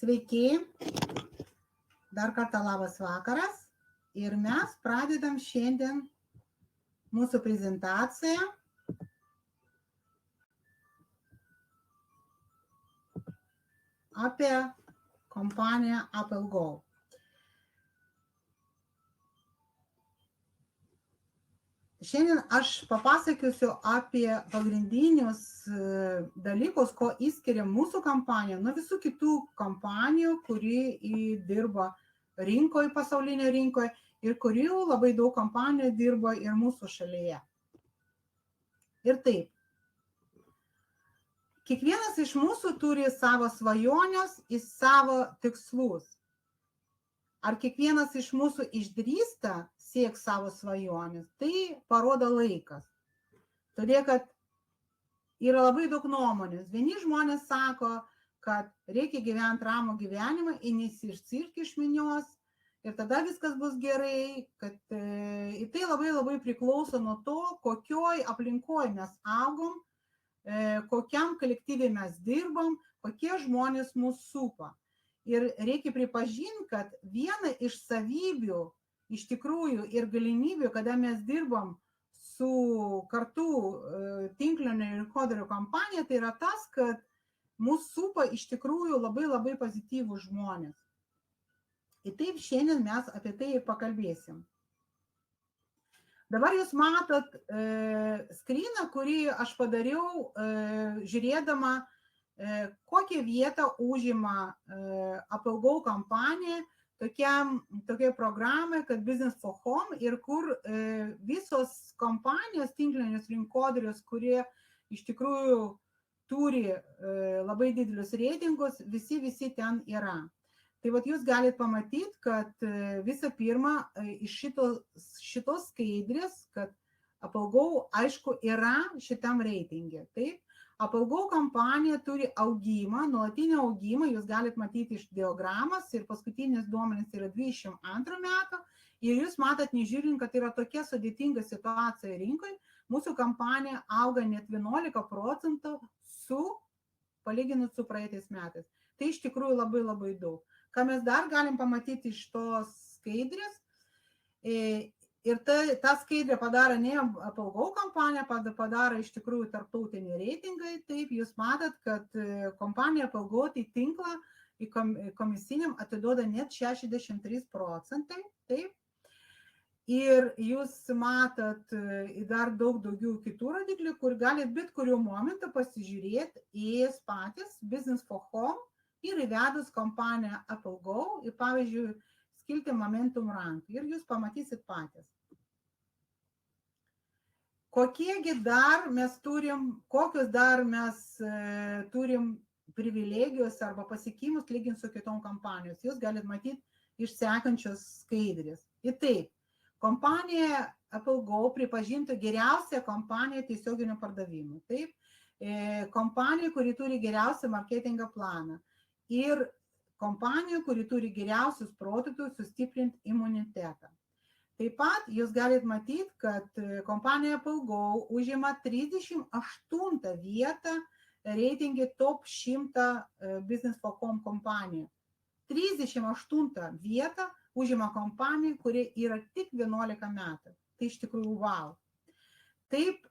Sveiki, dar kartą labas vakaras ir mes pradedam šiandien mūsų prezentaciją apie kompaniją Apple Go. Šiandien aš papasakosiu apie pagrindinius dalykus, ko išskiria mūsų kompanija nuo visų kitų kompanijų, kuri dirba rinkoje, pasaulinėje rinkoje ir kurių labai daug kompanijų dirba ir mūsų šalyje. Ir taip, kiekvienas iš mūsų turi savo svajonės ir savo tikslus. Ar kiekvienas iš mūsų išdrįsta siekti savo svajonės, tai parodo laikas. Todėl, kad yra labai daug nuomonės. Vieni žmonės sako, kad reikia gyventi ramų gyvenimą ir nesiskirti iš minios ir tada viskas bus gerai, kad tai labai priklauso nuo to, kokioj aplinkoj mes augom, kokiam kolektyvui mes dirbam, kokie žmonės mūsų supa. Ir reikia pripažinti, kad viena iš savybių, iš tikrųjų ir galimybių, kada mes dirbam su kartu tinklinio rinkodario kompanija, tai yra tas, kad mūsų supa iš tikrųjų labai pozityvūs žmonės. Ir taip šiandien mes apie tai ir pakalbėsim. Dabar jūs matot skryną, kurį aš padariau žiūrėdama, kokią vietą užima Apple Go kompanija tokiai programai, kad Business for Home ir kur visos kompanijos tinklinės rinkodarius, kurie iš tikrųjų turi labai didelius reitingus, visi ten yra. Tai vat jūs galite pamatyti, kad visą pirma iš šitos skaidrės, kad Apple Go, aišku, yra šitam reitinge. Taip? Apple Go kompanija turi augimą, nuolatinį augimą, jūs galite matyti iš diagramas ir paskutinis duomenys yra 22 metų ir jūs matot, nežiūrint, kad yra tokia sudėtinga situacija rinkoje, mūsų kompanija auga net 11% palyginus su praeitais metais. Tai iš tikrųjų labai daug. Ką mes dar galim pamatyti iš tos skaidrės, ir ta skaidrė padaro ne Apple Go kompanija, padaro iš tikrųjų tarptautiniai reitingai. Taip, jūs matot, kad kompanija Apple Go tai tinklą komisiniam atiduoda net 63%. Taip. Ir jūs matot dar daugiau kitų rodiklių, kur galit bet kuriuo momentu pasižiūrėti į patys Business for Home ir įvedus kompaniją Apple Go ir, pavyzdžiui, skilti Momentum Rank ir jūs pamatysit patys. Kokios dar mes turim privilegijos arba pasiekimus lyginti su kitom kompanijos. Jūs galite matyti iš sekančios skaidrės. Ir taip, kompanija Apple Go pripažinta geriausia kompanija tiesioginių pardavimų. Taip, kompanija, kuri turi geriausią marketingo planą. Ir kompanija, kuri turi geriausius produktus sustiprinti imunitetą. Taip pat jūs galite matyti, kad kompanija Apple Go užima 38 vietą reitinge top 100 Business for Home kompanijų. 38 vietą užima kompanija, kuri yra tik 11 metų. Tai iš tikrųjų wow. Taip,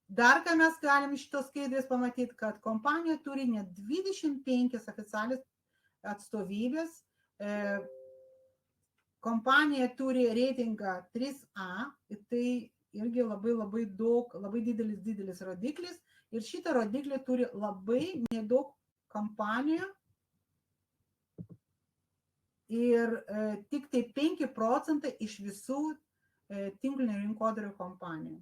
dar ką mes galim iš tos skaidrės pamatyti, kad kompanija turi net 25 oficialias atstovybės. Kompanija turi reitingą 3A, tai irgi labai daug, labai didelis rodiklis. Ir šitą rodiklį turi labai nedaug kompanijų. Ir tik tai 5% iš visų tinklinio rinkodario kompanijų.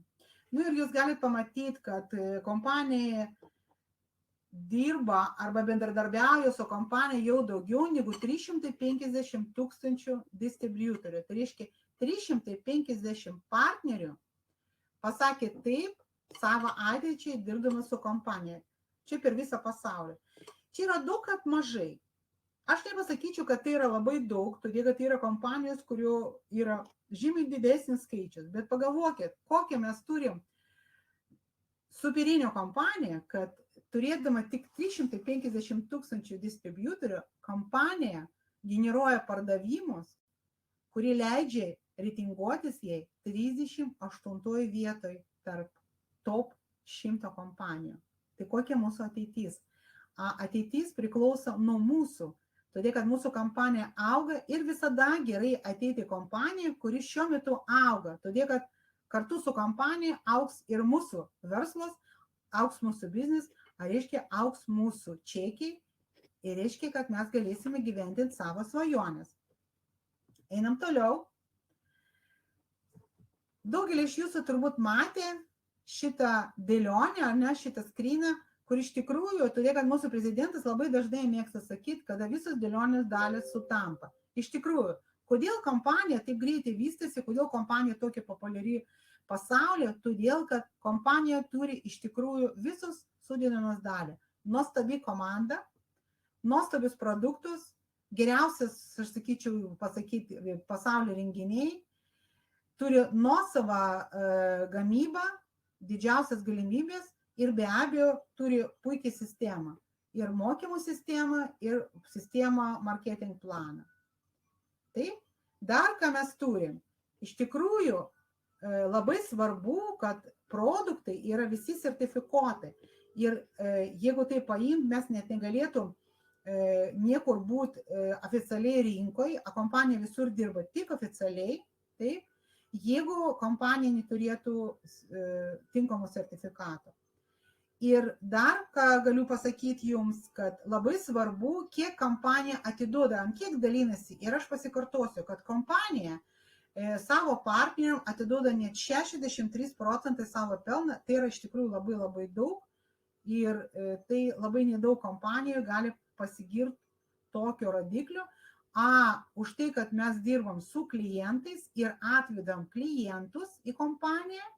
Ir jūs galite pamatyti, kad kompanija dirba arba bendradarbiauja su kompanija jau daugiau negu 350 tūkstančių distributorių. Tai reiškia, 350 partnerių pasakė taip savo ateičiai dirbdama su kompanija. Čia per visą pasaulį. Čia yra daug kaip mažai. Aš nepasakyčiau, kad tai yra labai daug, todėl kad yra kompanijos, kurių yra žymiai didesnis skaičius. Bet pagalvokit, kokią mes turim superinę kompaniją, kad turėdama tik 350 tūkstančių distributorių, kompanija generuoja pardavimus, kuri leidžia reitinguotis jai 38 vietoj tarp top 100 kompanijų. Tai kokia mūsų ateitis? Ateitis priklauso nuo mūsų, todėl kad mūsų kompanija auga ir visada gerai ateiti kompaniją, kuri šiuo metu auga, todėl kad kartu su kompanija augs ir mūsų verslas, augs mūsų biznis, reiškia augs mūsų čekiai ir reiškia, kad mes galėsime gyventi savo svajonės. Einam toliau. Daugelis iš jūsų turbūt matė šitą dėlionę, ar ne, šitą skryną, kur iš tikrųjų, todėl kad mūsų prezidentas labai dažnai mėgsta sakyti, kada visos dėlionės dalys sutampa. Iš tikrųjų, kodėl kompanija taip greitai vystėsi, kodėl kompanija tokia populiari pasaulyje, todėl kad kompanija turi iš tikrųjų visus sudedamos dalį. Nuostabi komanda, nuostabius produktus, geriausias, aš sakyčiau, pasakyti, pasaulio renginiai, turi nuosavą gamybą, didžiausias galimybės ir be abejo turi puikiai sistemą. Ir mokymų sistemą, ir sistemą marketing planą. Taip, dar ką mes turim. Iš tikrųjų, labai svarbu, kad produktai yra visi sertifikuotai. Ir jeigu tai paimt, mes net negalėtum niekur būti oficialiai rinkoje, o kompanija visur dirba tik oficialiai, taip, jeigu kompanija neturėtų tinkamų sertifikatų. Ir dar, ką galiu pasakyti jums, kad labai svarbu, kiek kompanija atiduoda, ant kiek dalinasi. Ir aš pasikartosiu, kad kompanija savo partneriam atiduoda net 63% savo pelną, tai yra iš tikrųjų labai labai daug. Ir tai labai nedaug kompanijų gali pasigirti tokio rodiklio. Už tai, kad mes dirbam su klientais ir atvedam klientus į kompaniją,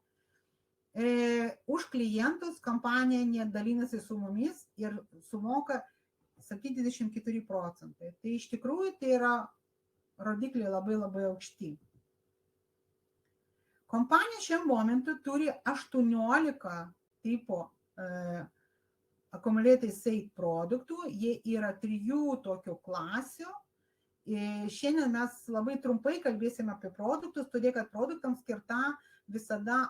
už klientus kompanija nedalinasi su mumis ir sumoka 74%. Tai iš tikrųjų tai yra rodikliai labai labai aukšti. Kompanija šiam momentu turi 18 tipo accumulated sale produktų, jie yra 3 tokių klasių. Šiandien mes labai trumpai kalbėsime apie produktus, todėl kad produktams visada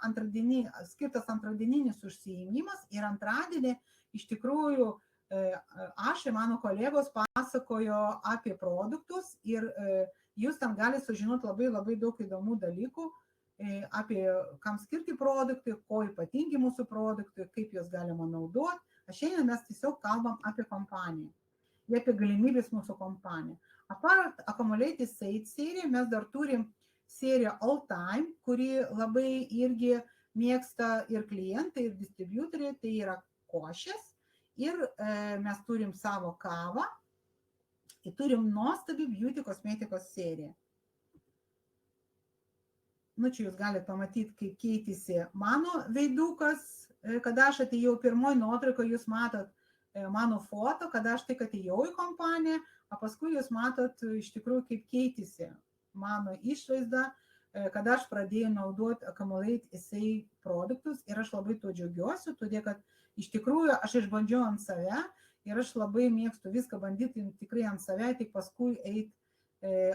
skirtas antradieninis užsiėmimas ir antradienį iš tikrųjų aš ir mano kolegos pasakojo apie produktus ir jūs tam gali sužinoti labai labai daug įdomų dalykų apie kam skirti produktai, ko ypatingi mūsų produktai, kaip juos galima naudoti. Šiandien mes tiesiog kalbam apie kompaniją ir apie galimybės mūsų kompaniją. Apart accumulated sale seriją, mes dar turim seriją All Time, kuri labai irgi mėgsta ir klientai, ir distributoriai, tai yra košės. Ir mes turim savo kavą ir turim nuostabią beauty kosmetikos seriją. Čia jūs galite pamatyti, kaip keitėsi mano veidukas, kada aš atėjau pirmoji nuotrauką, jūs matot mano foto, kada aš tik atėjau į kompaniją, o paskui jūs matot iš tikrųjų, kaip keitėsi mano išvaizda, kada aš pradėjau naudoti accumulated sale produktus ir aš labai tuo džiaugiuosi, todėl kad iš tikrųjų aš išbandžiau ant save ir aš labai mėgstu viską bandyti tikrai ant save, tik paskui eiti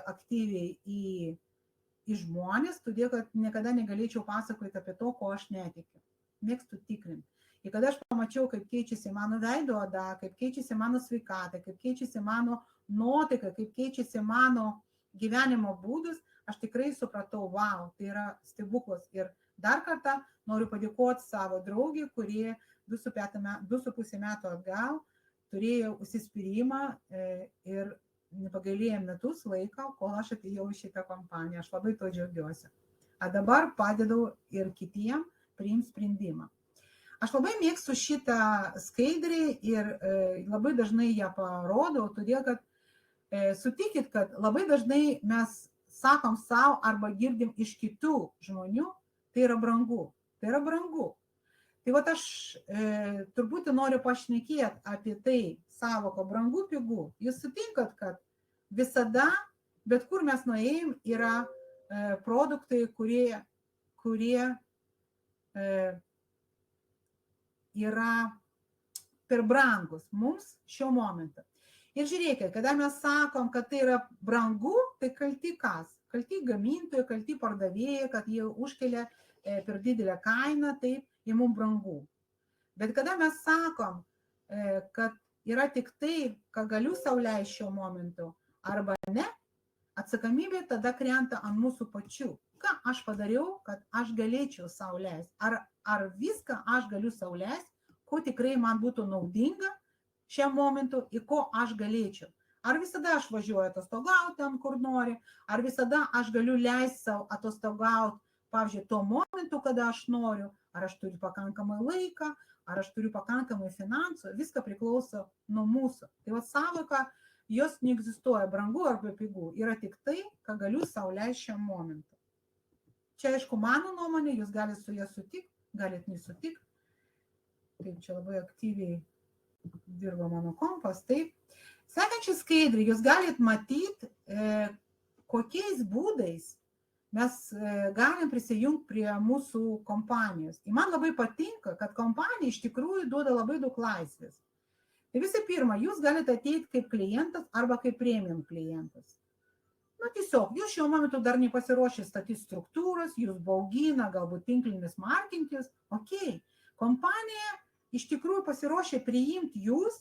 aktyviai į žmonės, todėl kad niekada negalėčiau pasakoti apie to, ko aš netikiu. Mėgstu tikrinti. Ir kada aš pamačiau, kaip keičiasi mano veido oda, kaip keičiasi mano sveikata, kaip keičiasi mano nuotaika, kaip keičiasi mano gyvenimo būdus, aš tikrai supratau, wow, tai yra stebuklas. Ir dar kartą noriu padėkoti savo draugį, kurie 2,5 metų atgal turėjo užsispyrimą ir nepagailėjo metus laiko, kol aš atėjau į šitą kompaniją. Aš labai to džiaugiuosi. O dabar padedu ir kitiem priimti sprendimą. Aš labai mėgstu šitą skaidrį ir labai dažnai ją parodau, todėl kad sutikit, kad labai dažnai mes sakom savo arba girdim iš kitų žmonių, tai yra brangu. Tai yra brangu. Tai vat aš turbūt noriu pašnekėti apie tai savoką brangu pigų. Jūs sutinkat, kad visada, bet kur mes nuėjim, yra produktai, kurie yra per brangus mums šiuo momentu. Ir žiūrėkit, kada mes sakom, kad tai yra brangu, tai kalti kas? Kalti gamintojai, kalti pardavėjai, kad jie užkelia per didelę kainą, taip, ir mums brangu. Bet kada mes sakom, kad yra tik tai, ką galiu sau leisti šiuo momentu, arba ne, atsakomybė tada krenta ant mūsų pačių. Ką aš padariau, kad aš galėčiau sau leisti? Ar viską aš galiu sau leisti, ko tikrai man būtų naudinga šiam momentu, į ko aš galėčiau. Ar visada aš važiuoju atostogauti ten, kur nori, ar visada aš galiu leisti savo atostogauti, pavyzdžiui, tuo momentu, kada aš noriu, ar aš turiu pakankamai laiką, ar aš turiu pakankamai finansų, viską priklauso nuo mūsų. Tai sąvoka, jos neegzistuoja brangu arba pigų, yra tik tai, ką galiu sau leisti šiam momentu. Čia, aišku, mano nuomonė, jūs galite su ją sutikti, galite nesutikti. Taip, čia labai aktyviai dirba mano kompas, taip. Sekančiai skaidrį, jūs galite matyti, kokiais būdais mes galim prisijungti prie mūsų kompanijos. Ir man labai patinka, kad kompanija iš tikrųjų duoda labai daug laisvės. Tai visų pirma, jūs galite ateiti kaip klientas arba kaip premium klientas. Tiesiog, jūs šiuo momentu dar nepasiruošę statyti struktūros, jūs baugina, galbūt tinklinis marketingas, okei. Kompanija iš tikrųjų pasiruošę priimti jūs,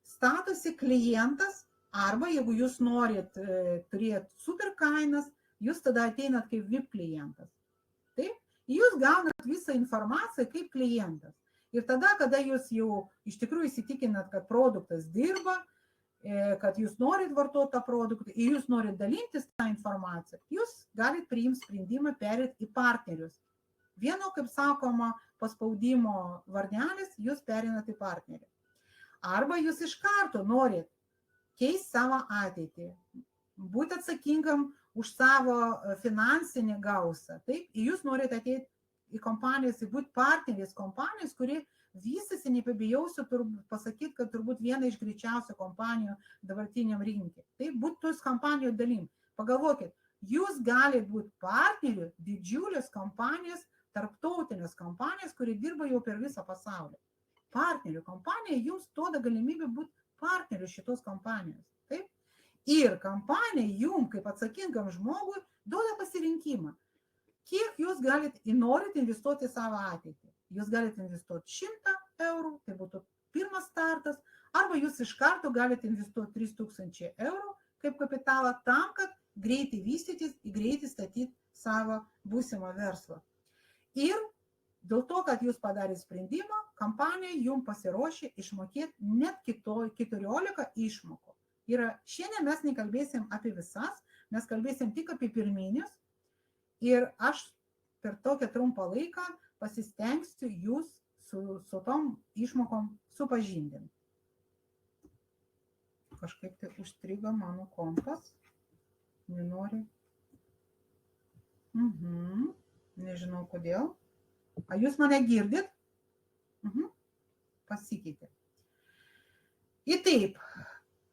statosi klientas, arba jeigu jūs norit turėti super kainas, jūs tada ateinat kaip VIP klientas. Taip? Jūs gaunat visą informaciją kaip klientas. Ir tada, kada jūs jau iš tikrųjų įsitikinat, kad produktas dirba, kad jūs norit vartoti tą produktą ir jūs norit dalintis tą informaciją, jūs galit priimti sprendimą perėti į partnerius. Vieno, kaip sakoma, paspaudimo varnelis, jūs perinat į partnerį. Arba jūs iš karto norit keisti savo ateitį, būti atsakingam už savo finansinį gausą. Taip, ir jūs norit ateiti į kompanijas, į būti partneris kompanijos, kuri vystėsi, nepabijausiu pasakyti, kad turbūt viena iš greičiausių kompanijų dabartiniam rinkė. Taip, būti tos kompanijų dalim. Pagalvokit, jūs galite būti partnerių didžiulės kompanijos, tarptautinės kompanijos, kuri dirba jau per visą pasaulį. Partnerių kompanija jums duoda galimybę būti partneriu šitos kompanijos. Taip? Ir kompanija jums, kaip atsakingam žmogui, duoda pasirinkimą. Kiek jūs galite ir norite investuoti į savo ateitį. Jūs galite investuoti 100 eurų, tai būtų pirmas startas, arba jūs iš karto galite investuoti 3000 eurų kaip kapitalą tam, kad greitai vystytis ir greitai statyti savo būsimą verslą. Ir dėl to, kad jūs padarėte sprendimą, kompanija jums pasiruošė išmokėti net 14 išmokų. Ir šiandien mes nekalbėsim apie visas, mes kalbėsim tik apie pirminius. Ir aš per tokią trumpą laiką pasistengsiu jūs su tom išmokom supažindinti. Kažkaip tai užstrigo mano kompas. Nenori. Nežinau kodėl. Ar jūs mane girdit? Pasikeitė. Ir taip,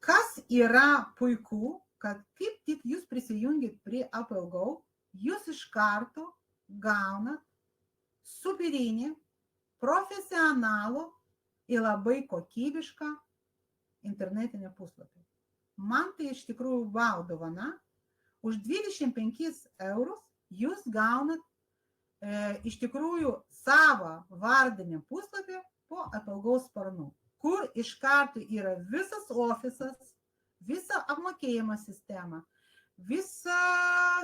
kas yra puiku, kad kaip tik jūs prisijungit prie Apple Go, jūs iš karto gaunat superinį, profesionalų ir labai kokybišką internetinį puslapį. Man tai iš tikrųjų wow dovana. Už 25 eurus jūs gaunat iš tikrųjų savo vardinį puslapį po Apple Go sparnu, kur iš karto yra visas ofisas, visa apmokėjimo sistema, visa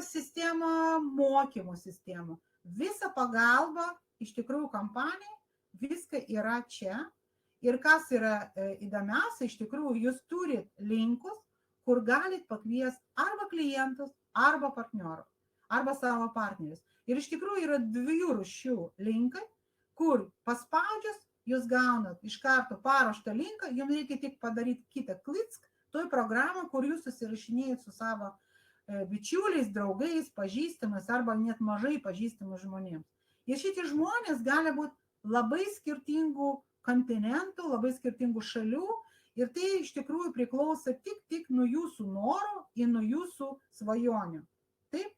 sistema mokymų sistema, visa pagalba iš tikrųjų kompanijai, viską yra čia. Ir kas yra įdomiausia, iš tikrųjų jūs turit linkus, kur galit pakviesti arba klientus, arba partnerų, arba savo partnerius. Ir iš tikrųjų yra 2 rūšių linkai, kur paspaudžius jūs gaunat iš karto paruoštą linką, jums reikia tik padaryti kitą klick, toj programą, kur jūs susirašinėjat su savo bičiuliais, draugais, pažįstamais arba net mažai pažįstamais žmonėms. Ir šitie žmonės gali būti labai skirtingų kontinentų, labai skirtingų šalių ir tai iš tikrųjų priklauso tik nuo jūsų norų ir nuo jūsų svajonių. Taip?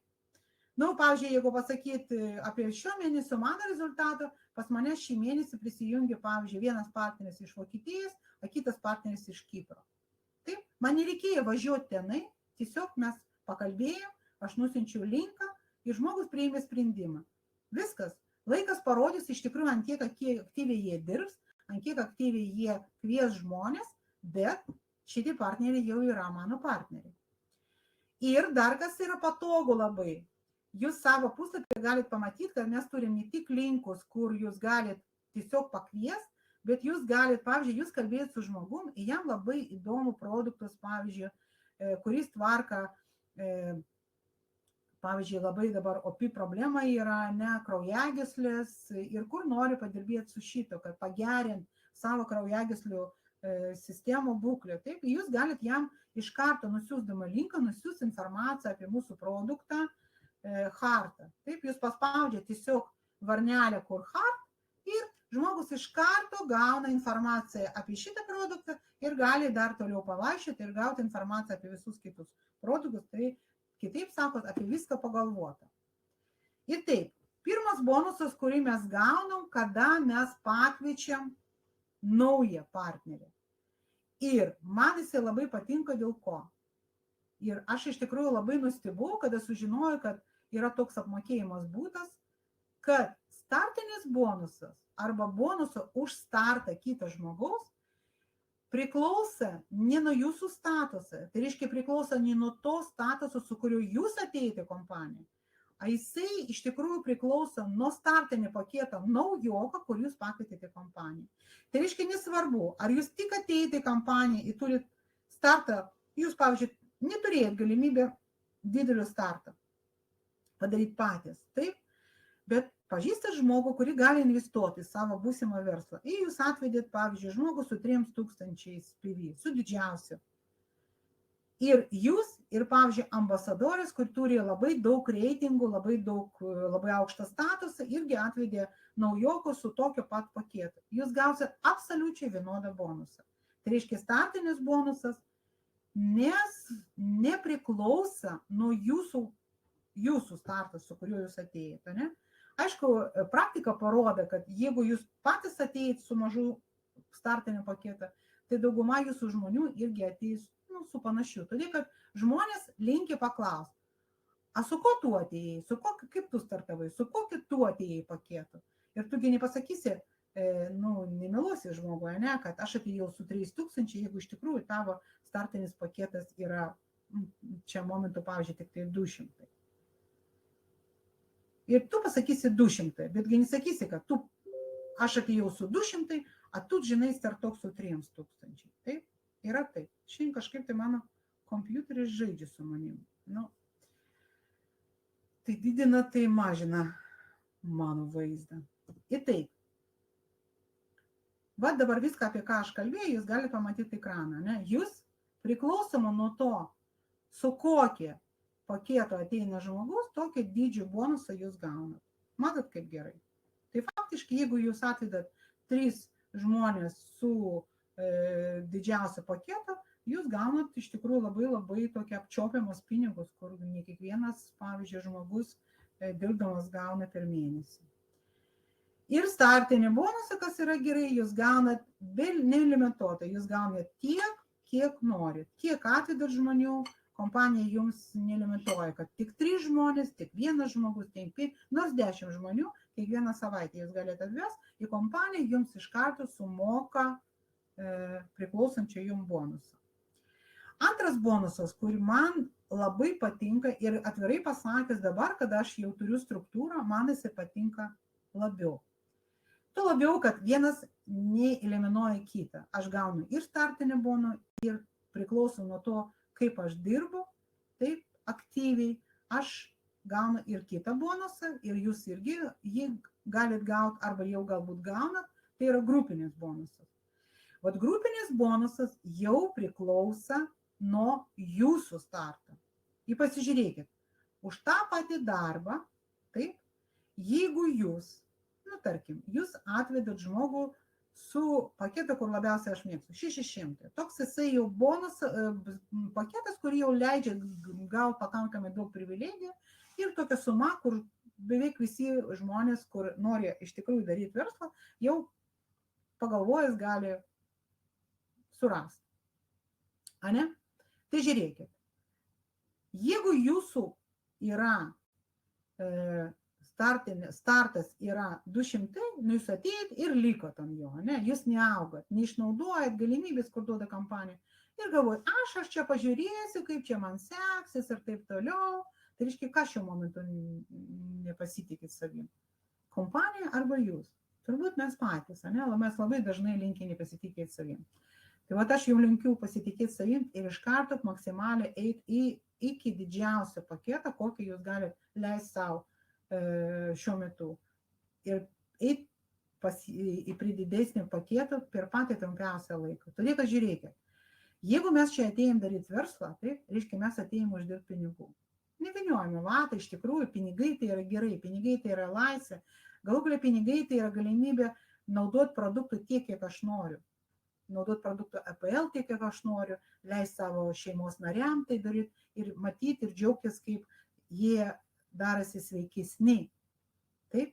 Pavyzdžiui, jeigu pasakyti apie šio mėnesio mano rezultatą, pas mane šį mėnesį prisijungė, pavyzdžiui, vienas partneris iš Vokietijos, o kitas partneris iš Kipro. Taip, man nereikėjo važiuoti tenai, tiesiog mes pakalbėjom, aš nusinčiau linką ir žmogus priėmė sprendimą. Viskas, laikas parodys iš tikrųjų, ant kiek aktyviai jie dirbs, ant kiek aktyviai jie kvies žmonės, bet šitie partneriai jau yra mano partneriai. Ir dar kas yra patogu labai. Jūs savo puslapį galite pamatyti, kad mes turim ne tik linkus, kur jūs galite tiesiog pakviesti, bet jūs galite, pavyzdžiui, jūs kalbėti su žmogum, jam labai įdomų produktus, pavyzdžiui, kuris tvarka, pavyzdžiui, labai dabar opi problema yra, ne, kraujagyslės ir kur nori padirbėti su šito, kad pagerint savo kraujagyslių sistemų būklę. Taip, jūs galite jam iš karto nusiųsdama linką, nusiųs informaciją apie mūsų produktą Hartą. Taip, jūs paspaudžiate tiesiog varnelę, kur Hart ir žmogus iš karto gauna informaciją apie šitą produktą ir gali dar toliau pavaikščioti ir gauti informaciją apie visus kitus produktus. Tai kitaip sakot, apie viską pagalvota. Ir taip, pirmas bonusas, kurį mes gaunam, kada mes pakviečiam naują partnerį. Ir man jisai labai patinka dėl ko. Ir aš iš tikrųjų labai nustebau, kada sužinojau, kad yra toks apmokėjimas būdas, kad startinis bonusas arba bonusą už startą kito žmogaus priklauso ne nuo jūsų statuso. Tai reiškia priklauso ne nuo to statuso, su kuriuo jūs atėjote kompaniją, o jisai iš tikrųjų priklauso nuo startinio paketo naujoko, kur jūs pakvietėte kompaniją. Tai reiškia nesvarbu, ar jūs tik atėjote kompaniją ir turit startą, jūs, pavyzdžiui, neturėjot galimybę didelio startą padaryti patys, taip, bet pažįstat žmogų, kuri gali investuoti į savo būsimą verslą. Ir jūs atvedėt, pavyzdžiui, žmogų su 3000 PV, su didžiausiu. Ir jūs, ir, pavyzdžiui, ambasadorius, kur turi labai daug reitingų, labai aukštą statusą, irgi atvedė naujoko su tokio pat paketu. Jūs gausite absoliučiai vienodą bonusą. Tai reiškia, startinis bonusas nepriklauso nuo jūsų startas, su kuriuo jūs atėjote, ne? Aišku, praktika parodo, kad jeigu jūs patys atėjate su mažu startiniu paketu, tai dauguma jūsų žmonių irgi ateis su panašiu. Todėl, kad žmonės linki paklausti, a su ko tu atėjai, kaip tu startavai, su kokiu tu atėjai paketu. Ir tugi nepasakysi, nemeluosi žmogui, ne, kad aš atėjau su 3000, jeigu iš tikrųjų tavo startinis paketas yra čia momentu, pavyzdžiui, tik tai 200. Ir tu pasakysi 200, betgi nesakysi, kad aš atėjau su 200, a tu, žinai, startok su 3000. Taip, yra taip. Šiandien kažkaip tai mano kompiuteris žaidžia su manim. Tai didina, tai mažina mano vaizdą. Ir taip. Va dabar viską, apie ką aš kalbėjau, jūs galite pamatyti ekraną. Ne? Jūs priklausomą nuo to, su kokie paketo ateina žmogus, tokio dydžio bonusą jūs gaunat. Matot, kaip gerai. Tai faktiškai, jeigu jūs atvedat 3 žmonės su didžiausiu paketu, jūs gaunat iš tikrųjų labai tokia apčiopiamos pinigus, kur ne kiekvienas, pavyzdžiui, žmogus dirbdamas gauna per mėnesį. Ir startinį bonusą, kas yra gerai, jūs gaunat nelimituotai, jūs gaunat tiek, kiek norit. Kiek atvedat žmonių, kompanija jums nelimituoja, kad tik 3 žmonės, tik 1 žmogus, nors 10 žmonių, kiekvieną savaitę jūs galite atvesti, į kompaniją jums iš karto sumoka priklausančią jums bonusą. Antras bonusas, kurį man labai patinka ir atvirai pasakęs dabar, kada aš jau turiu struktūrą, man jisai patinka labiau. Tuo labiau, kad vienas neeliminuoja kitą. Aš gaunu ir startinį bonusą, ir priklauso nuo to, kaip aš dirbu, taip aktyviai, aš gaunu ir kitą bonusą, ir jūs irgi jį galit gauti, arba jau galbūt gaunat, tai yra grupinis bonusas. Vat grupinis bonusas jau priklauso nuo jūsų starto. Ir pasižiūrėkit, už tą patį darbą, taip, jeigu jūs, tarkim, jūs atvedat žmogų su paketu, kur labiausiai aš mėgstu, 600. Toks jisai jau bonus paketas, kurį jau leidžia gauti pakankamai daug privilegijų ir tokia suma, kur beveik visi žmonės, kur nori iš tikrųjų daryti verslą, jau pagalvojęs gali surasti. Ane? Tai žiūrėkit, jeigu jūsų yra startas yra 200, nu jūs atėjot ir liko tam jo, ne? Jūs neaugat, neišnaudojat galimybės, kur duoda kompanija. Ir galvojat, aš čia pažiūrėsiu, kaip čia man seksis ir taip toliau. Tai reiškia, ką šiuo momentu nepasitikit savim? Kompanija arba jūs? Turbūt mes patys, ne? Mes labai dažnai linkę nepasitikėti savim. Tai va aš jau linkiu pasitikėti savim ir iš karto maksimaliai eiti iki didžiausio paketo, kokį jūs galite leisti savo šiuo metu. Ir eiti prie didesnio paketo per patį trumpiausią laiką. Todėl, kad žiūrėkit, jeigu mes čia atėjom daryti verslą, tai reiškia, mes atėjom uždirbti pinigų. Neviniojame vatą, iš tikrųjų, pinigai tai yra gerai, pinigai tai yra laisvė. Galų galia pinigai tai yra galimybė naudoti produktų tiek, kiek aš noriu. Naudoti produktų APL tiek, kiek aš noriu, leisti savo šeimos nariam tai daryti ir matyti ir džiaugtis, kaip jie darosi sveikesni. Taip?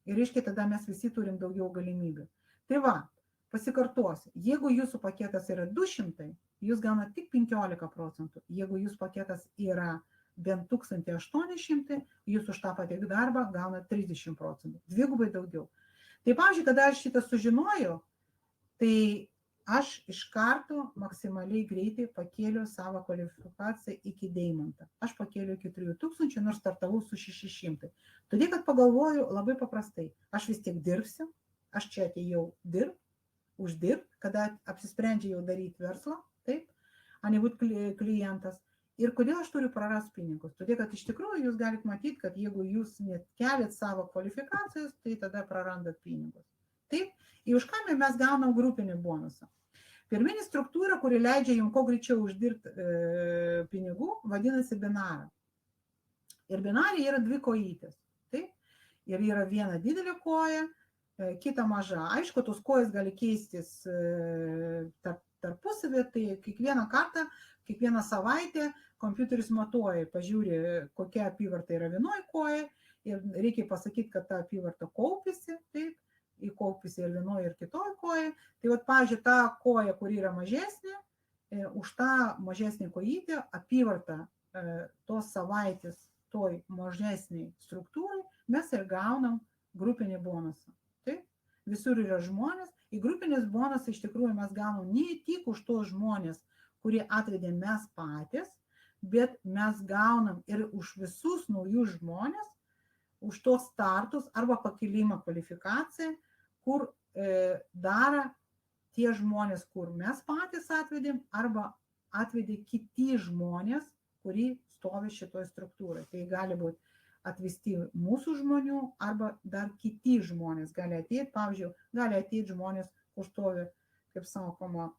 Ir reiškia, tada mes visi turim daugiau galimybių. Tai va, pasikartosiu, jeigu jūsų paketas yra 200, jūs gaunate tik 15%. Jeigu jūsų paketas yra bent 1800, jūs už tą patį darbą gaunate 30%. Dvigubai daugiau. Tai, pavyzdžiui, kada aš šitą sužinojau, tai aš iš karto maksimaliai greitai pakėliau savo kvalifikaciją iki deimantą. Aš pakėliau iki 3000, nors startavau su 600. Todėl, kad pagalvoju labai paprastai, aš vis tiek dirbsiu, aš čia atėjau uždirbti, kada apsisprendžiau daryti verslą, taip, o ne būti klientas. Ir kodėl aš turiu prarasti pinigus? Todėl, kad iš tikrųjų jūs galite matyti, kad jeigu jūs net keliat savo kvalifikacijas, tai tada prarandat pinigus. Taip, ir už ką mes gaunam grupinį bonusą. Pirminė struktūra, kuri leidžia jums kuo greičiau uždirbti pinigų, vadinasi binarą. Ir binarė yra dvi kojytės. Taip? Ir yra viena didelė koja, kita maža. Aišku, tos kojas gali keistis tarpusavį, tai kiekvieną kartą, kiekvieną savaitę kompiuteris matuoja, pažiūri, kokia apyvarta yra vienoj koja ir reikia pasakyti, kad ta apyvarta kaupėsi, taip, įkaupėsi ir vienoje ir kitoje koje. Tai vat, pavyzdžiui, ta koja, kuri yra mažesnė, už tą mažesnį kojytę apyvartą tos savaitės toj mažesniai struktūrai mes ir gaunam grupinį bonusą. Taip? Visur yra žmonės. Į grupinės bonusą iš tikrųjų mes gaunam ne tik už tos žmonės, kurie atvedėm mes patys, bet mes gaunam ir už visus naujus žmonės, už tos startus arba pakilimą kvalifikaciją, kur daro tie žmonės, kur mes patys atvedėm, arba atvedė kiti žmonės, kurie stovi šitoj struktūrai. Tai gali būti atvesti mūsų žmonių, arba dar kiti žmonės gali ateiti. Pavyzdžiui, gali ateiti žmonės, kur stovi, kaip sakoma,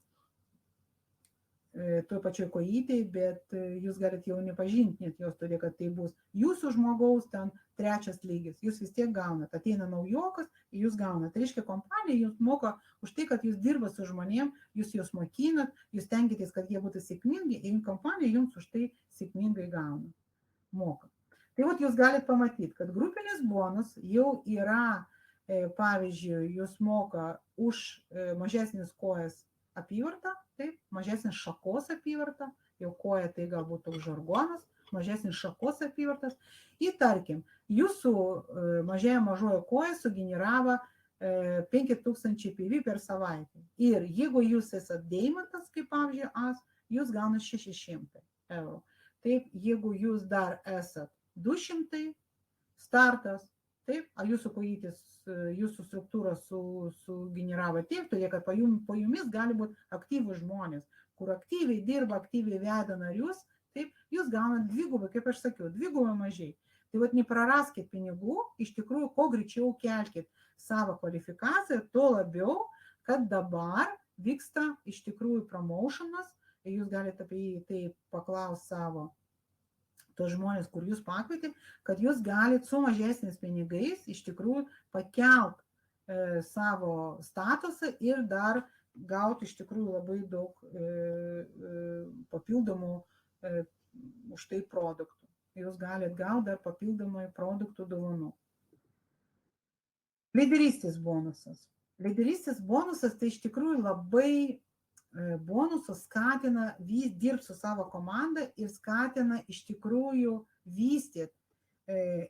toj pačioj kojytėj, bet jūs galite jau nepažinti net jos, todėl kad tai bus jūsų žmogaus ten trečias lygis. Jūs vis tiek gaunat, ateina naujokas, jūs gaunat. Tai reiškia, kompanija jums moka už tai, kad jūs dirbat su žmonėm, jūs juos mokinat, jūs tenkitės, kad jie būtų sėkmingi, ir kompanija jums už tai sėkmingai gauna, moka. Tai vat jūs galite pamatyti, kad grupinis bonus jau yra, pavyzdžiui, jūs moka už mažesnis kojas apyvartą, taip, mažesnis šakos apyvartą, jau koja tai galbūt toks žargonas, mažesnis šakos apyvartas. Ir tarkim, jūsų mažojo koja sugeneravo 5000 PV per savaitę. Ir jeigu jūs esate deimantas, kaip pavyzdžiui, jūs gaunate 600 eurų. Taip, jeigu jūs dar esate 200 startas, taip, o jūsų kojytės, jūsų struktūra sugeneravo tiek, todėl kad po jumis gali būti aktyvūs žmonės, kur aktyviai dirba, aktyviai veda narius, taip, jūs gaunat dvigubai, kaip aš sakiau, dvigubai mažiai. Tai vat nepraraskit pinigų, iš tikrųjų, kuo greičiau kelkit savo kvalifikaciją, tuo labiau, kad dabar vyksta iš tikrųjų promotionas, jūs galite apie jį tai paklausti savo tos žmonės, kur jūs pakvietė, kad jūs galite su mažesniais pinigais iš tikrųjų pakelt savo statusą ir dar gauti iš tikrųjų labai daug papildomų už tai produktų. jūs galite gauti dar papildomai produktų dovanų. Lyderystės bonusas. Lyderystės bonusas tai iš tikrųjų labai bonusas skatina dirbti su savo komanda ir skatina iš tikrųjų vystyti,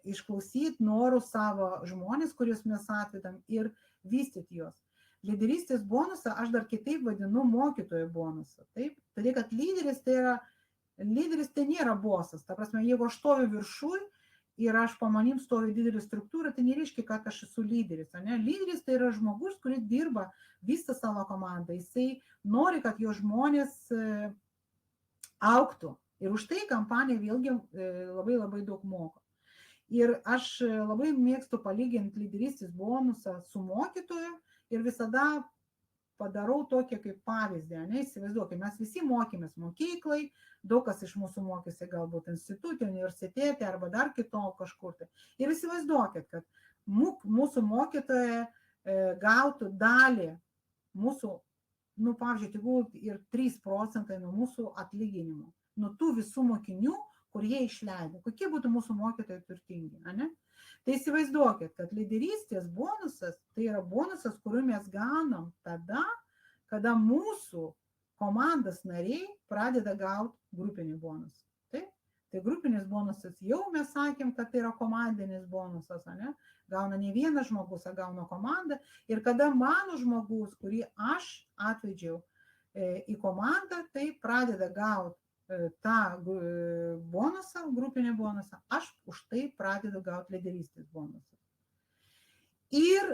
išklausyti norų savo žmonės, kuriuos mes atvedam ir vystyti juos. Lyderystės bonusą aš dar kitaip vadinu mokytojo bonusą. Taip? Todėl, kad lyderis tai nėra bosas. Ta prasme, jeigu aš stoviu viršui ir aš po manim stovi didelė struktūra, tai nereiškia, kad aš esu lyderis. Ne? Lyderis tai yra žmogus, kuris dirba, vysto savo komandą. Jisai nori, kad jo žmonės augtų. Ir už tai kompanija vėlgi labai labai daug moka. Ir aš labai mėgstu palyginti lyderystės bonusą su mokytoju ir visada padarau tokį kaip pavyzdį. Įsivaizduokime, mes visi mokėmės mokyklai, daug kas iš mūsų mokėsi galbūt institutė, universitete arba dar kito kažkur. Ir įsivaizduokit, kad mūsų mokytoja gautų dalį mūsų, pavyzdžiui, jeigu ir 3% nuo mūsų atlyginimų, nuo tų visų mokinių, kur jie išleido. Kokie būtų mūsų mokytojai turtingi, ne? Tai įsivaizduokit, kad lyderystės bonusas tai yra bonusas, kurį mes gaunam tada, kada mūsų komandos nariai pradeda gauti grupinį bonusą. Tai grupinis bonusas jau mes sakėm, kad tai yra komandinis bonusas, ne? Gauna ne vienas žmogus, o gauna komanda. Ir kada mano žmogus, kurį aš atvedžiau į komandą, tai pradeda gauti tą bonusą, grupinį bonusą, aš už tai pradedu gauti lyderystės bonusą. Ir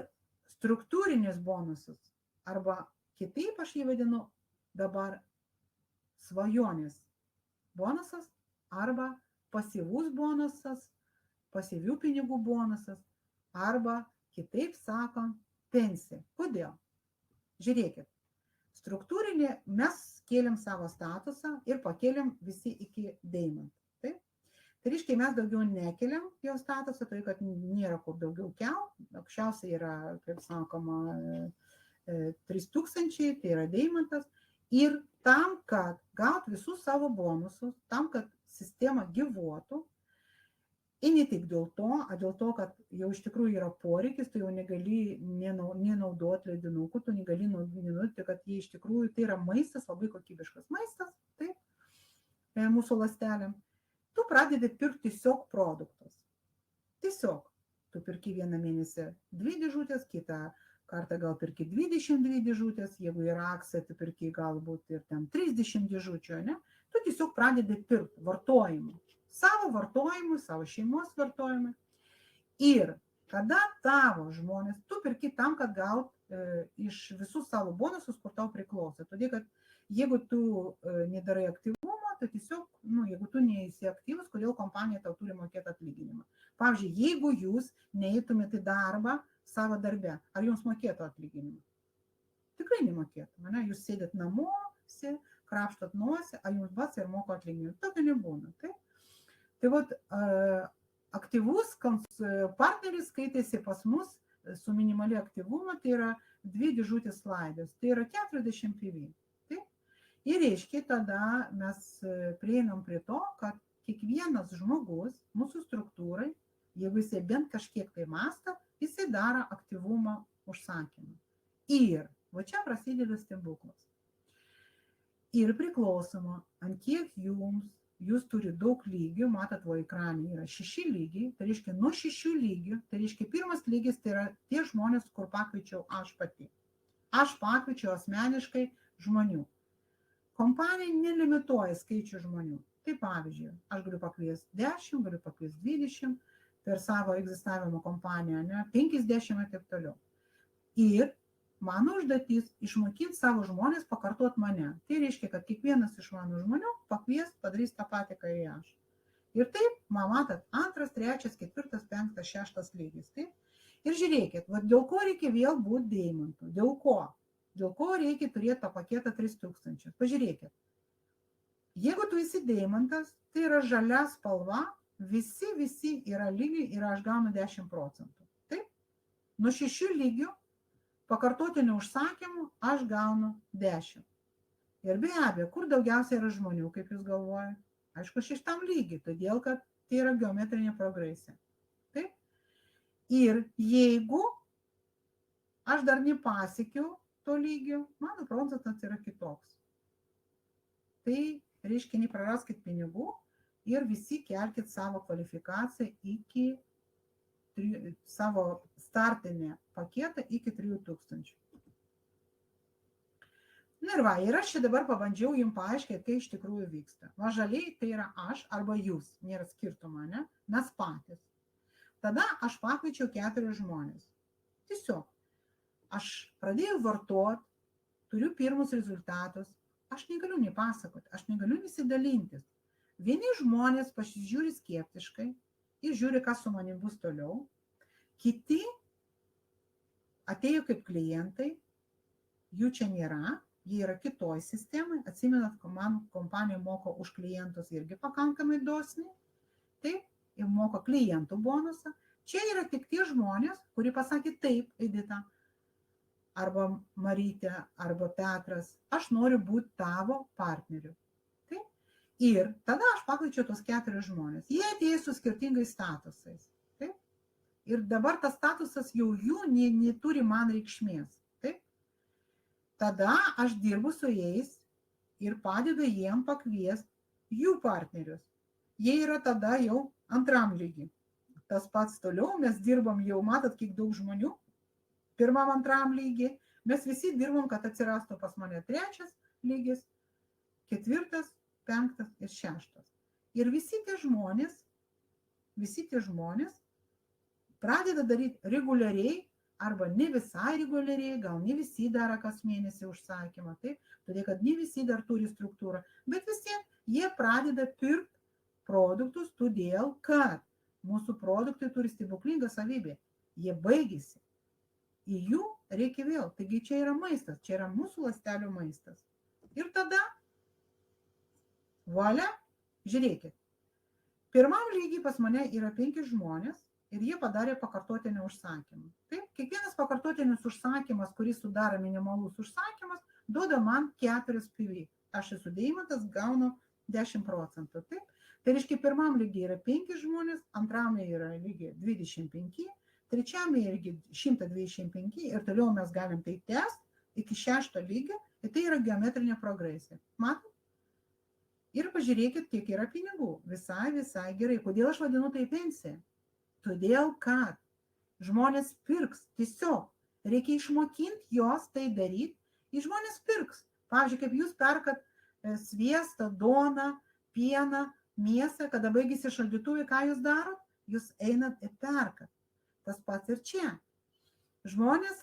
struktūrinis bonusas, arba kitaip aš jį vadinu dabar svajonės bonusas, arba pasyvus bonusas, pasyvių pinigų bonusas, arba kitaip sakant pensija. Kodėl? Žiūrėkit. Struktūrinį mes kėlėm savo statusą ir pakėlėm visi iki Diamond. Tai reiškia, mes daugiau nekėlėm jo statusą, tai kad nėra kur daugiau kelt. Aukščiausiai yra, kaip sakoma, 3000, tai yra Diamondas. Ir tam, kad gaut visus savo bonusus, tam, kad sistema gyvuotų, ir ne tik dėl to, o dėl to, kad jau iš tikrųjų yra poreikis, tu jau negali nenaudoti ledinukų, tu negali nenaudoti, kad jie iš tikrųjų tai yra maistas, labai kokybiškas maistas, taip, mūsų ląstelėm. Tu pradedi pirkti tiesiog produktus. Tiesiog. Tu pirki vieną mėnesį 2 dėžutės, kitą kartą gal pirki 22 dėžutės, jeigu yra akcija, tu pirki galbūt ir ten 30 dėžučių, ne? Tu tiesiog pradedi pirkti vartojimui. Savo vartojimui, savo šeimos vartojimui. Ir kada tavo žmonės, tu pirki tam, kad gaut iš visus savo bonusus, kur tau priklauso. Todėl, kad jeigu tu nedarai aktyvumo, tai tiesiog, jeigu tu neįsi aktyvus, kodėl kompanija tau turi mokėti atlyginimą. Pavyzdžiui, jeigu jūs neįtumėte į darbą savo darbe, ar jums mokėtų atlyginimą? Tikrai nemokėtų. Jūs sėdėt namuose, krapštot nosį, o jums bats ir moko atlyginimą. Tokio nebūna. Tai vat, aktyvus partneris skaitėsi pas mus su minimaliu aktyvumu, tai yra 2 dėžutės slaidės, tai yra 40 PV. Ir reiškia, tada mes prieinam prie to, kad kiekvienas žmogus mūsų struktūrai, jeigu jisai bent kažkiek tai mąsta, jisai daro aktyvumo užsakymą. Ir va čia prasideda stebuklas. Ir priklausoma, ant kiek jūs turi daug lygių, matot, va ekrane yra 6 lygiai, tai reiškia nuo 6 lygių, tai reiškia pirmas lygis tai yra tie žmonės, kur pakviečiau aš pati. Aš pakviečiau asmeniškai žmonių. Kompanija nelimituoja skaičių žmonių. Tai pavyzdžiui, aš galiu pakviesti 10, galiu pakviesti 20 per savo egzistavimo kompaniją, 50 ir taip toliau. Ir mano užduotis išmokyti savo žmonės pakartot mane. Tai reiškia, kad kiekvienas iš mano žmonių padarys tą patį, ką ir aš. Ir taip, matot, 2, 3, 4, 5, 6 lygis. Taip? Ir žiūrėkit, dėl ko reikia vėl būti deimantu? Dėl ko? Dėl ko reikia turėti tą paketą 3000. Pažiūrėkit. Jeigu tu esi deimantas, tai yra žalia spalva, visi yra lygiai ir aš gaunu 10%. Taip? Nuo 6 lygių pakartotinių užsakymų aš gaunu 10. Ir be abejo, kur daugiausiai yra žmonių, kaip jūs galvojate? Aišku, 6 lygiai, todėl kad Tai yra geometrinė progresija. Taip? Ir jeigu aš dar nepasiekiau to lygio, mano procentas yra kitoks. Tai reiškia, nepraraskit pinigų ir visi kelkit savo kvalifikaciją iki savo startinę paketą iki 3000. Na ir va, ir aš čia dabar pabandžiau jums paaiškinti, kai iš tikrųjų vyksta. Va, žaliai tai yra aš arba jūs, nėra skirtumo, ne? Mes patys. Tada aš pakviečiau 4 žmonės. Tiesiog, aš pradėjau vartoti, turiu pirmus rezultatus, aš negaliu nepasakoti, aš negaliu nesidalintis. Vieni žmonės pasižiūri skeptiškai ir žiūri, kas su manim bus toliau. Kiti atėjo kaip klientai, jų čia nėra, jie yra kitoj sistemai, atsimenat, man kompanija moka už klientus irgi pakankamai dosniai, taip, ir moka klientų bonusą. Čia yra tik tie žmonės, kurie pasakė taip, Edita, arba Marytė, arba Petras, aš noriu būti tavo partneriu. Taip? Ir tada aš pakviečiau tos 4 žmonės. Jie atėjo su skirtingais statusais. Taip? Ir dabar tas statusas jau jų neturi man reikšmės. Tada aš dirbu su jais ir padedu jiem pakviesti jų partnerius. Jie yra tada jau antram lygiui. Tas pats toliau, mes dirbam jau, matot, kiek daug žmonių, pirmam, antram lygiui. Mes visi dirbam, kad atsirastų pas mane 3 lygis, 4, 5 ir 6. Ir visi tie žmonės pradeda daryti reguliariai, arba ne visai reguliariai, gal ne visi daro kas mėnesį užsakymą, taip, todėl kad ne visi dar turi struktūrą, bet vis tiek jie pradeda pirkti produktus, todėl kad mūsų produktai turi stebuklingą savybę, jie baigėsi, į jų reikia vėl, taigi čia yra maistas, čia yra mūsų ląstelių maistas. Ir tada, valia, žiūrėkit, pirmam lygiai pas mane yra 5 žmonės, ir jie padarė pakartotinį užsakymą. Taip, kiekvienas pakartotinis užsakymas, kuris sudaro minimalus užsakymas, duoda man 4 PV. Aš esu deimantas, gaunu 10%. Taip, tai reiškia, pirmam lygiai yra 5 žmonės, antrame yra lygiai 25, trečiame irgi 125 ir toliau mes galim tai tęsti iki 6 lygio, ir tai yra geometrinė progresija. Matot? Ir pažiūrėkit, kiek yra pinigų. Visai gerai. Kodėl aš vadinu tai pensija? Todėl, kad žmonės pirks, tiesiog reikia išmokinti jos tai daryti, ir žmonės pirks. Pavyzdžiui, kaip jūs perkat sviestą, duoną, pieną, mėsą, kada baigėsi šaldytuvai, ką jūs darot? Jūs einat ir perkat. Tas pats ir čia. Žmonės,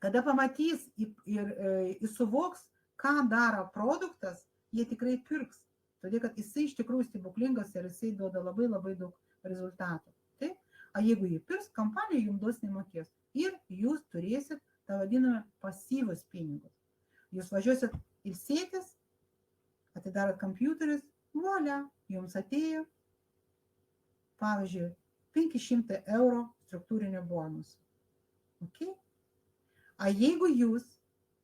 kada pamatys ir suvoks, ką daro produktas, jie tikrai pirks. Todėl, kad jisai iš tikrųjų stebuklingas ir jisai duoda labai daug rezultatų. Taip? O jeigu jį pirks, kompanija jums duos nemokės. Ir jūs turėsit tą vadinamą pasyvus pinigus. Jūs važiuosit ilsėtis, atidarot kompiuteris, volia, jums atėjo, pavyzdžiui, 500 € struktūrinio bonusų. Okay? O jeigu jūs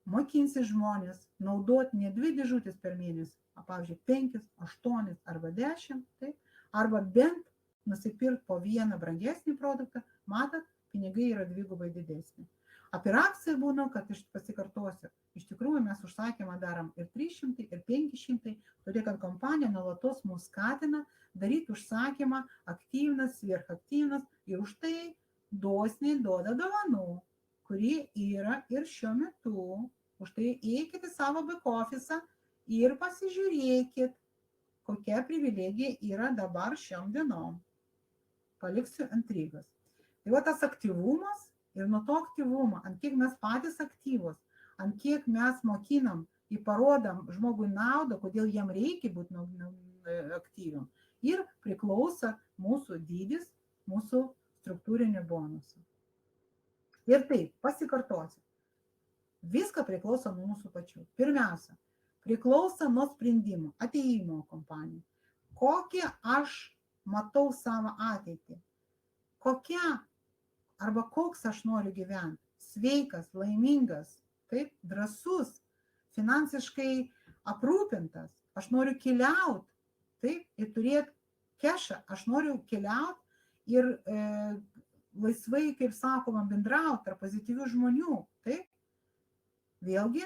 mokinsi žmonės naudoti ne 2 dėžutės per mėnesį, o pavyzdžiui 5, 8 arba 10, taip? Arba bent nusipirkti po vieną brangesnį produktą, matot, pinigai yra 2 didesni. Apie akciją būna, kad aš pasikartosiu. Iš tikrųjų mes užsakymą darom ir 300, ir 500, todėl kad kompanija nuolatos mus skatina daryti užsakymą aktyvinas, sverchaktyvinas ir už tai dosniai duoda dovanų, kurie yra ir šiuo metu. Už tai eikite į savo back office'ą ir pasižiūrėkit, kokia privilegija yra dabar šiom dienom. Paliksiu intrigas. Tai va tas aktyvumas ir nuo to aktyvumo, ant kiek mes patys aktyvus, ant kiek mes mokinam ir parodam žmogui naudą, kodėl jam reikia būti aktyviam. Ir priklauso mūsų dydis, mūsų struktūrinio bonusų. Ir taip, pasikartosiu. Viską priklauso nuo mūsų pačių. Pirmiausia, priklauso nuo sprendimo, atėjimo kompanijai. Kokią aš matau savo ateitį. Koks aš noriu gyventi. Sveikas, laimingas, taip, drąsus, finansiškai aprūpintas. Aš noriu keliauti, taip, ir turėti kešą, aš noriu keliauti ir laisvai, kaip sakoma, bendrauti tarp pozityvių žmonių. Taip? Vėlgi,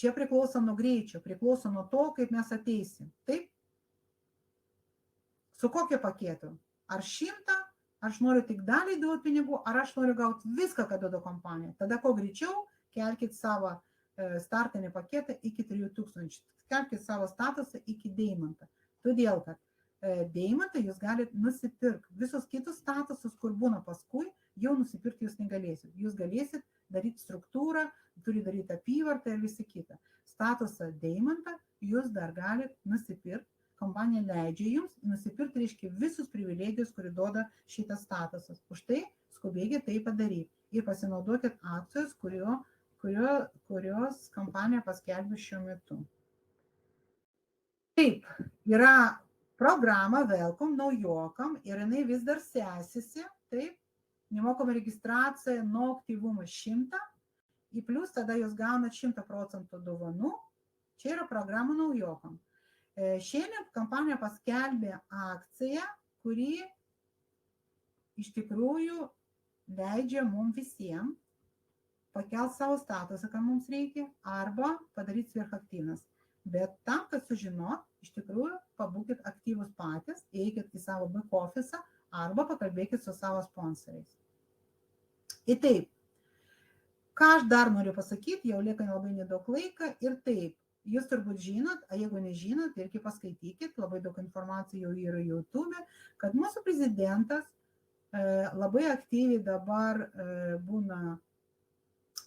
čia priklauso nuo greičio, priklauso nuo to, kaip mes ateisim. Taip? Su kokiu paketu? Ar 100, aš noriu tik dalį duoti pinigų, ar aš noriu gauti viską, ką duoda kompanija. Tada kuo greičiau kelkit savo startinį paketą iki 3000. Kelkit savo statusą iki deimantą. Todėl, kad deimantą jūs galite nusipirkti. Visus kitus statusus, kur būna paskui, jau nusipirkti jūs negalėsit. Jūs galėsit daryti struktūrą, turi daryti apyvartą ir visi kitą. Statusą deimantą jūs dar galite nusipirkti. Kompanija leidžia jums nusipirkti, reiškia, visus privilegijus, kurį duoda šitas statusas. Už tai skubėkit tai padaryti ir pasinaudokit akcijos, kurios kompanija paskelbė šiuo metu. Taip, yra programa Welcome naujokam ir jinai vis dar sęsiasi, taip, nemokama registracija nuo aktyvumo 100, į plius tada jūs gaunat 100% dovanų, čia yra programa naujokam. Šiandien kompanija paskelbė akciją, kuri iš tikrųjų leidžia mums visiems pakelti savo statusą, ką mums reikia, arba padaryti sverchaktyvnas. Bet tam, kad sužinot, iš tikrųjų pabūkit aktyvus patys, eikit į savo back office arba pakalbėkit su savo sponsoriais. Ir taip, ką aš dar noriu pasakyti, jau lieka labai nedaug laiko ir taip. Jūs turbūt žinot, o jeigu nežinot, irgi paskaitykit, labai daug informacijų jau yra YouTube, kad mūsų prezidentas labai aktyviai dabar būna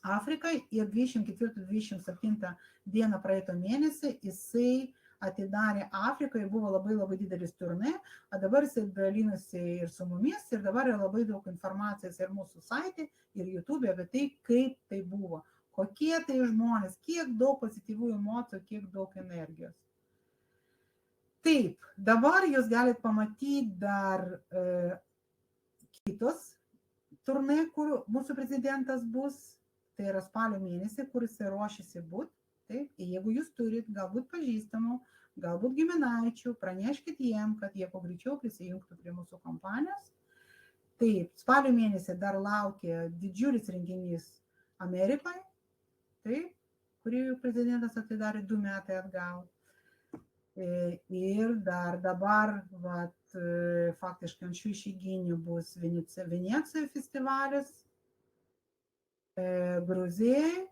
Afrikai ir 24-27 dieną praeito mėnesį jisai atidarė Afrikoje, buvo labai didelis turnė, o dabar jisai dalinasi ir su mumis ir dabar yra labai daug informacijos ir mūsų saitė, ir YouTube apie tai, kaip tai buvo. Kokie tai žmonės, kiek daug pozityvių emocijų, kiek daug energijos. Taip, dabar jūs galite pamatyti dar kitos turnė, kur mūsų prezidentas bus, tai yra spalio mėnesį, kur jis ruošiasi būti. Taip, jeigu jūs turit galbūt pažįstamų, galbūt giminaičių, praneškit jiem, kad jie kuo greičiau prisijungtų prie mūsų kompanijos. Taip, spalio mėnesį dar laukia didžiulis renginys Amerikoje. Taip, kurį prezidentas atidarė 2 metai atgal. Ir dar dabar, faktiškai ant šių išeiginių bus Venecijoje festivalis, Gruzijai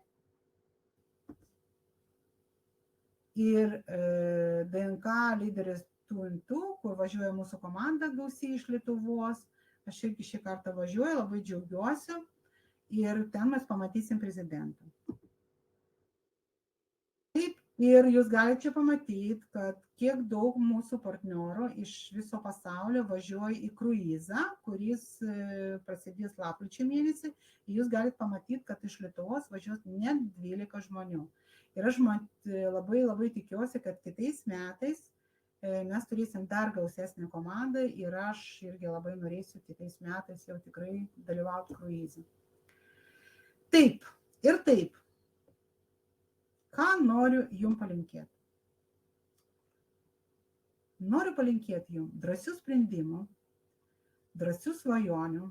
ir DNK lyderis 2&2, kur važiuoja mūsų komanda gausiai iš Lietuvos. Aš irgi šį kartą važiuoju, labai džiaugiuosi ir ten mes pamatysim prezidentą. Ir jūs galite čia pamatyti, kad kiek daug mūsų partnerių iš viso pasaulio važiuoja į kruizą, kuris prasidės lapkričio mėnesį. Jūs galite pamatyti, kad iš Lietuvos važiuos net 12 žmonių. Ir aš labai tikiuosi, kad kitais metais mes turėsim dar gausesnę komandą ir aš irgi labai norėsiu kitais metais jau tikrai dalyvauti kruizą. Taip ir taip. Ką noriu jums palinkėti? Noriu palinkėti jums drąsių sprendimų, drąsių svajonių,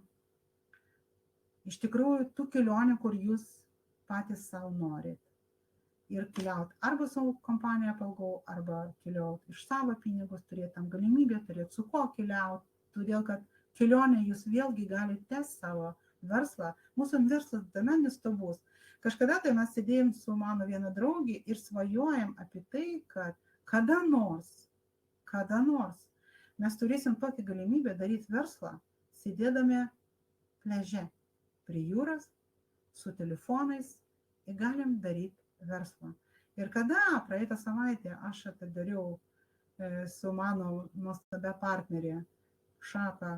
iš tikrųjų tų kelionių, kur jūs patys savo norit. Ir keliauti arba su kompanija Apple, arba keliauti iš savo pinigus, turėti tam galimybę, turėti su ko keliauti, todėl kad kelionė jūs vėlgi galite tęsti savo verslą. Mūsų verslas gana nuostabus. Kažkada tai mes sėdėjom su mano viena draugė ir svajojam apie tai, kad kada nors mes turėsim tokią galimybę daryti verslą, sėdėdami pliaže prie jūros, su telefonais ir galim daryti verslą. Ir kada praeitą savaitę aš atidariau su mano nuostabia partnerė Šaka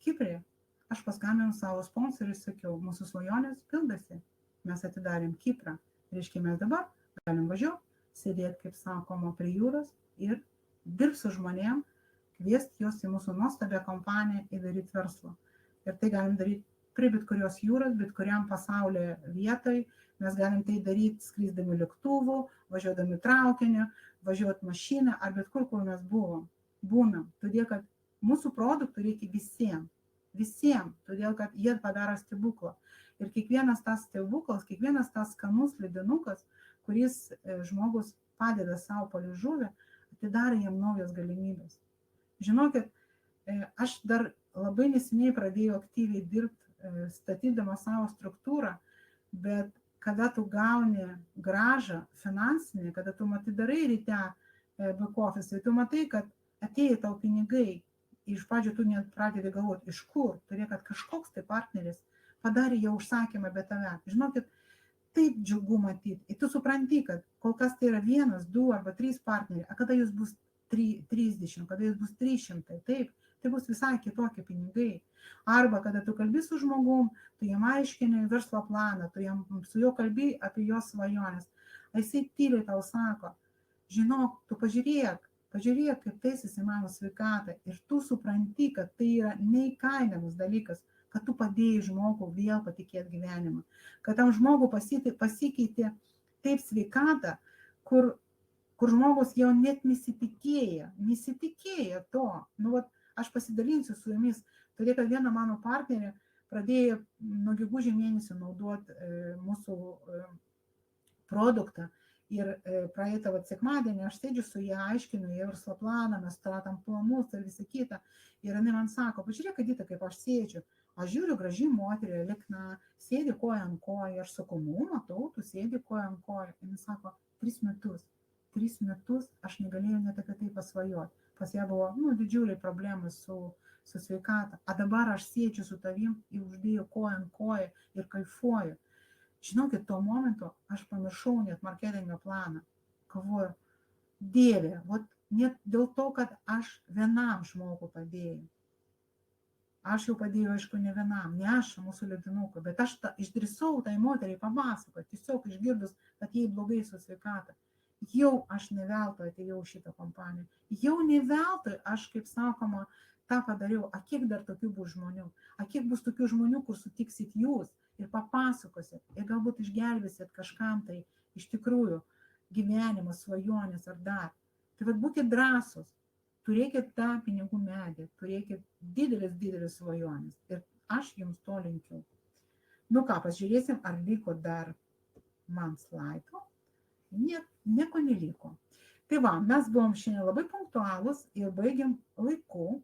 Kiprė, aš paskambinau savo sponsoriui ir sakiau, mūsų svajonės pildosi. Mes atidarėm Kiprą. Reiškia, mes dabar galim važiuoti, sėdėti, kaip sakoma, prie jūros ir dirbti su žmonėm, kviesti juos į mūsų nuostabią kompaniją ir daryti verslą. Ir tai galim daryti prie bet kurios jūros, bet kuriam pasaulio vietoj. Mes galim tai daryti skrisdami lėktuvu, važiuodami traukiniu, važiuoti mašiną ar bet kur mes buvom. būnam, todėl kad mūsų produktų reikia visiems. Visiems, todėl kad jie padaro stebuklą. Ir kiekvienas tas stebuklas, kiekvienas tas skanus ledinukas, kuris žmogus padeda savo palei žuvį, atidaro jam naujas galimybės. Žinokit, aš dar labai neseniai pradėjau aktyviai dirbti, statydama savo struktūrą, bet kada tu gauni gražą finansinį, kada tu atidarai ryte back office, tu matai, kad atėjo tau pinigai, iš pradžių tu net pradedi galvoti, iš kur, turėjo, kad kažkoks tai partneris padarė jau užsakymą be tave. Žinokit, taip džiugu matyti. Ir tu supranti, kad kol kas tai yra 1, 2 arba 3 partneriai, o kada jūs bus 30, kada jūs bus 300, taip, tai bus visai kitokie pinigai. Arba kada tu kalbi su žmogum, tu jam aiškini verslo planą, tu jam su juo kalbi apie jo svajonės. Jisai tyliai tau sako, žinok, tu pažiūrėk, kaip tai susimano sveikatą. Ir tu supranti, kad tai yra neįkainamas dalykas, kad tu padėjai žmogų vėl patikėti gyvenimą. Kad tam žmogų pasikeitė taip sveikatą, kur žmogus jau net nesitikėjo to. Nu, vat, aš pasidalinsiu su jumis. Todėl, kad viena mano partnerė pradėjo nuo gegužės mėnesio naudoti mūsų produktą. Ir praeitą sekmadienį aš sėdžiu su ją, aiškinu ją verslo planą, mes statom planus ir visą kitą. Ir jinai man sako, pažiūrėk, Edita, kaip aš sėdžiu. Aš žiūriu, graži moterį, likna, sėdi koja ant koja. Aš sakau, matau, tu sėdi koja ant koja. Ir jis sako, 3 metus aš negalėjau net apie tai pasvajoti. Pas ją buvo didžiuliai problemai su sveikata. O dabar aš sėdžiu su tavim ir uždėjau koja ant koja ir kaifuoju. Žinokit, tuo momentu aš pamiršau net marketingo planą. Galvoju, Dieve, net dėl to, kad aš vienam žmogui padėjau. Aš jau padėjau, aišku, ne vienam, ne aš, mūsų ledinukui, bet aš išdrįsau tai moteriai papasakoti, tiesiog išgirdus, kad jai blogai su sveikata. Jau aš ne veltui atėjau šitą kompaniją. Jau ne veltui aš, kaip sakoma, tą padariau. A kiek dar tokių bus žmonių? A kiek bus tokių žmonių, kur sutiksit jūs ir papasakosit ir galbūt išgelbėsit kažkam tai iš tikrųjų gyvenimas, svajonės ar dar. Tai vad būkit drąsus. Turėkit tą pinigų medį, turėkit didelis svajonės. Ir aš jums to linkiu. Nu ką, pasižiūrėsim, ar liko dar man slaidų. Nieko neliko. Tai va, mes buvom šiandien labai punktualūs ir baigiam laiku.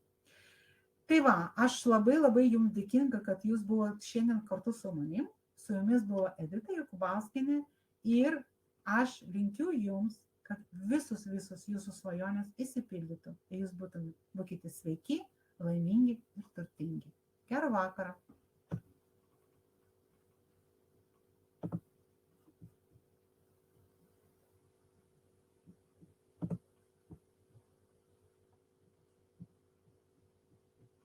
Tai va, aš labai jums dėkinga, kad jūs buvot šiandien kartu su manim. Su jumis buvo Edita Jokubauskienė ir aš linkiu jums, kad visus jūsų svajonės išsipildytų ir jūs būkite sveiki, laimingi ir turtingi. Gerą vakarą.